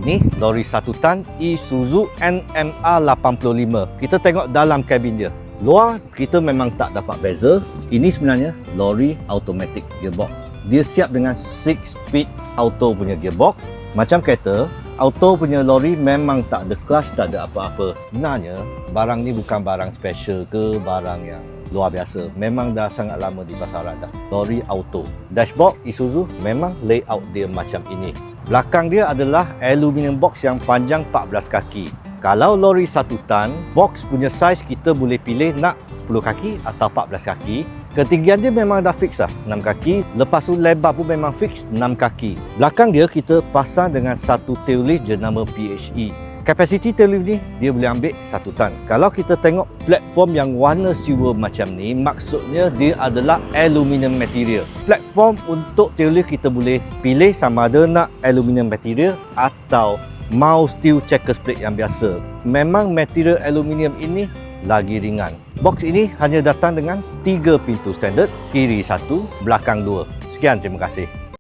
Ni lori 1 tan Isuzu NMR 85. Kita tengok dalam kabin dia. Luar kita memang tak dapat beza. Ini sebenarnya lori automatic gearbox. Dia siap dengan 6-speed auto punya gearbox. Macam kata auto punya lori memang tak ada clutch, tak ada apa-apa. Sebenarnya barang ni bukan barang special ke barang yang luar biasa. Memang dah sangat lama di pasaran dah. Lori auto. Dashboard Isuzu memang layout dia macam ini. Belakang dia adalah aluminium box yang panjang 14 kaki. Kalau lori 1 tan, box punya saiz kita boleh pilih nak 10 kaki atau 14 kaki. Ketinggian dia memang dah fix lah, 6 kaki. Lepas tu lebar pun memang fix 6 kaki. Belakang dia kita pasang dengan satu tail lift jenama PHE. Kapasiti tail lift ni dia boleh ambil 1 tan. Kalau kita tengok platform yang warna silver macam ni, maksudnya dia adalah aluminium material. Platform untuk tail lift kita boleh pilih sama ada nak aluminium material atau mau steel checkers plate yang biasa. Memang material aluminium ini lagi ringan. Box ini hanya datang dengan 3 pintu standard, kiri 1, belakang 2. Sekian, terima kasih.